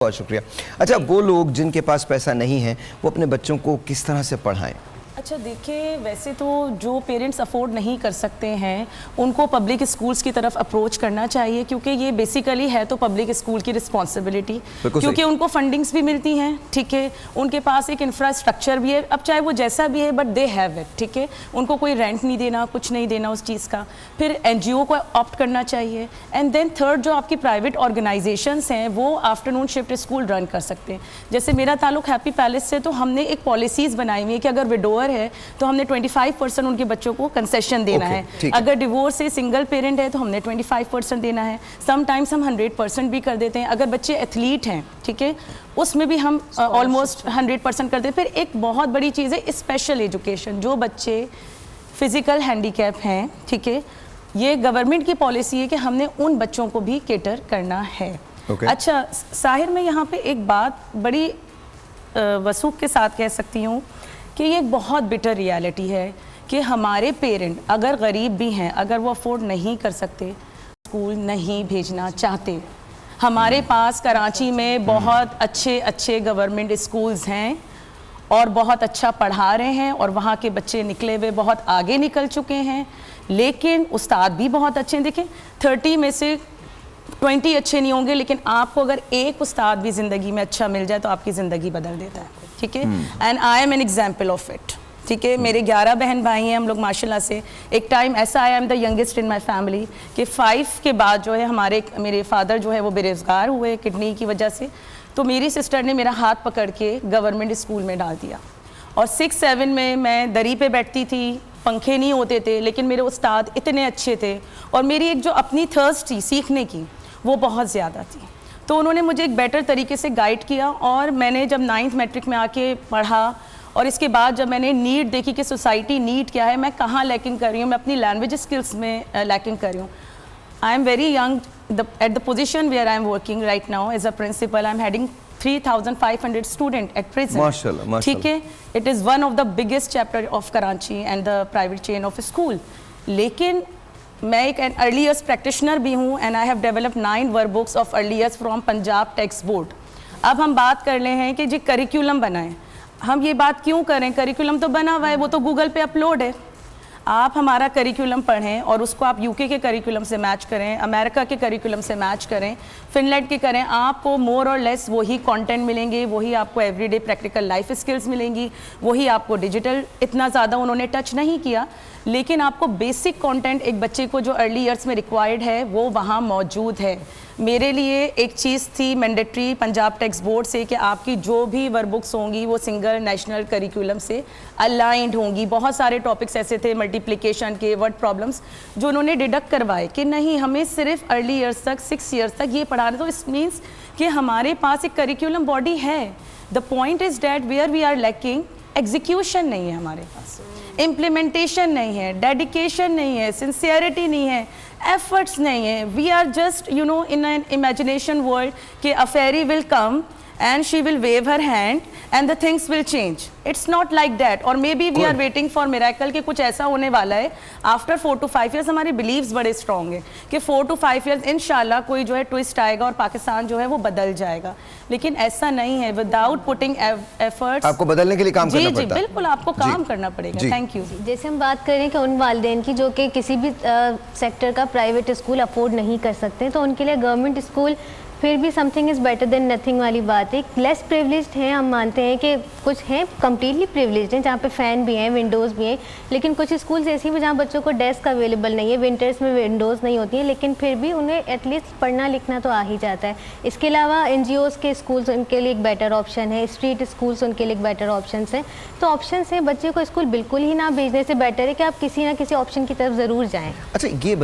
बहुत शुक्रिया। अच्छा, वो लोग जिनके पास पैसा नहीं है वो अपने बच्चों को किस तरह से पढ़ाएं? अच्छा देखिए, वैसे तो जो पेरेंट्स अफोर्ड नहीं कर सकते हैं उनको पब्लिक स्कूल्स की तरफ अप्रोच करना चाहिए, क्योंकि ये बेसिकली है तो पब्लिक स्कूल की रिस्पॉन्सिबिलिटी, क्योंकि उनको फंडिंग्स भी मिलती हैं, ठीक है, उनके पास एक इंफ्रास्ट्रक्चर भी है, अब चाहे वो जैसा भी है बट दे हैव इट, ठीक है, उनको कोई रेंट नहीं देना, कुछ नहीं देना उस चीज़ का। फिर एनजीओ को ऑप्ट करना चाहिए। एंड देन थर्ड, जो आपकी प्राइवेट ऑर्गेनाइजेशंस हैं वो आफ्टरनून शिफ्ट स्कूल रन कर सकते हैं। जैसे मेरा ताल्लुक हैप्पी पैलेस से, तो हमने एक पॉलिसीज़ बनाई हुई है कि अगर विडोअर है तो हमने 25% उनके बच्चों को कंसेशन देना है। अगर डिवोर्स से सिंगल पेरेंट है तो हमने 25% देना है। समटाइम्स हम 100% भी कर देते हैं। अगर बच्चे एथलीट हैं, ठीक है, उसमें भी हम ऑलमोस्ट 100% कर देते हैं। फिर एक बहुत बड़ी चीज़ है स्पेशल एजुकेशन, जो बच्चे फिजिकल हैंडीकैप हैं, ठीक है, ये गवर्नमेंट की पॉलिसी है कि हमने उन बच्चों को भी केटर करना है। अच्छा साहिर, मैं यहाँ पे एक बात बड़ी वसूख के साथ कह सकती हूँ कि ये एक बहुत बिटर रियलिटी है कि हमारे पेरेंट अगर गरीब भी हैं, अगर वो अफोर्ड नहीं कर सकते, स्कूल नहीं भेजना चाहते। हमारे पास कराची में बहुत अच्छे अच्छे गवर्नमेंट स्कूल्स हैं और बहुत अच्छा पढ़ा रहे हैं और वहाँ के बच्चे निकले हुए बहुत आगे निकल चुके हैं, लेकिन उस्ताद भी बहुत अच्छे हैं। देखें, 30 में से 20 अच्छे नहीं होंगे, लेकिन आपको अगर एक उस्ताद भी ज़िंदगी में अच्छा मिल जाए तो आपकी ज़िंदगी बदल देता है, ठीक है। And I am an example of it, ठीक है। मेरे 11 बहन भाई हैं हम लोग माशाल्लाह से। एक टाइम ऐसा आया, I am the youngest in my family, कि 5 के बाद जो है मेरे फादर जो है वो बेरोज़गार हुए किडनी की वजह से। तो मेरी सिस्टर ने मेरा हाथ पकड़ के गवर्नमेंट स्कूल में डाल दिया और 6-7 में मैं दरी पे बैठती थी, पंखे नहीं होते थे, लेकिन मेरे उस्ताद इतने अच्छे थे और मेरी एक जो अपनी थर्स्ट थी सीखने की वो बहुत ज़्यादा थी। तो उन्होंने मुझे एक बेटर तरीके से गाइड किया और मैंने जब 9th मैट्रिक में आके पढ़ा और इसके बाद जब मैंने नीट देखी कि सोसाइटी नीट क्या है, मैं कहाँ लैकिंग कर रही हूँ, मैं अपनी लैंग्वेज स्किल्स में लैकिंग कर रही हूँ। I am very young at the position where I am working right now as a principal. I am heading 3,500 student at present, माशाल्लाह, ठीक है। It is one of the biggest chapter of Karachi and the private chain of school. लेकिन मैं एक early years practitioner भी हूँ and I have developed 9 work books of early years from Punjab text board. अब हम बात कर रहे हैं कि जी करिकुलम बनाएं। हम ये बात क्यों करें, करिकुलम तो बना हुआ है, वो तो गूगल पे अपलोड है। आप हमारा करिकुलम पढ़ें और उसको आप यूके के करिकुलम से मैच करें, अमेरिका के करिकुलम से मैच करें, फिनलैंड के करें, आपको मोर और लेस वही कंटेंट मिलेंगे, वही आपको एवरीडे प्रैक्टिकल लाइफ स्किल्स मिलेंगी, वही आपको डिजिटल इतना ज़्यादा उन्होंने टच नहीं किया, लेकिन आपको बेसिक कंटेंट एक बच्चे को जो अर्ली ईयर्स में रिक्वायर्ड है वो वहाँ मौजूद है। मेरे लिए एक चीज़ थी मैंडेटरी पंजाब टेक्स्ट बोर्ड से कि आपकी जो भी वर्क बुक्स होंगी वो सिंगल नेशनल करिकुलम से अलाइंड होंगी। बहुत सारे टॉपिक्स ऐसे थे मल्टीप्लिकेशन के, वर्ड प्रॉब्लम्स, जो उन्होंने डिडक्ट करवाए कि नहीं, हमें सिर्फ अर्ली ईयर्स तक 6 ईयर्स तक ये पढ़ा रहे। तो इस मीन्स कि हमारे पास एक करिकुलम बॉडी है। The point is that where we are lacking, execution नहीं है हमारे पास, इम्प्लीमेंटेशन नहीं है, डेडिकेशन नहीं है, सिंसियरिटी नहीं है, एफर्ट्स नहीं है। We are just you know in an imagination world कि a fairy will come and she will wave her hand and the things will change. It's not like that. और maybe we are waiting for miracle कि कुछ ऐसा होने वाला है after 4 to 5 years। हमारे beliefs बड़े strong हैं कि 4 to 5 years इंशाल्लाह कोई जो है ट्विस्ट आएगा और पाकिस्तान जो है वो बदल जाएगा, लेकिन ऐसा नहीं है। विदाउट पुटिंग एफर्ट्स आपको बदलने के लिए काम करना पड़ता है। जी बिल्कुल, आपको काम करना पड़ेगा। Thank you. जैसे हम बात कर रहे हैं कि उन वालिदैन की जो कि किसी भी सेक्टर का प्राइवेट स्कूल अफोर्ड नहीं कर सकते, तो उनके लिए गवर्नमेंट स्कूल फिर भी something is better than nothing वाली बात है। लेस प्रिविलेज्ड हैं, हम मानते हैं कि कुछ हैं कम्प्लीटली प्रिविलेज्ड हैं जहाँ पे फ़ैन भी हैं, विंडोज़ भी हैं, लेकिन कुछ स्कूल्स ऐसी भी जहाँ बच्चों को डेस्क अवेलेबल नहीं है, विंटर्स में विंडोज़ नहीं होती हैं, लेकिन फिर भी उन्हें एटलीस्ट पढ़ना लिखना तो आ ही जाता है। इसके अलावा NGOs के स्कूल्स उनके लिए एक बेटर ऑप्शन है, स्ट्रीट स्कूल्स उनके लिए एक बेटर ऑप्शन है। तो ऑप्शन हैं, बच्चे को स्कूल बिल्कुल ही ना भेजने से बेटर है कि आप किसी ना किसी ऑप्शन की तरफ ज़रूर जाएँ। अच्छा, ये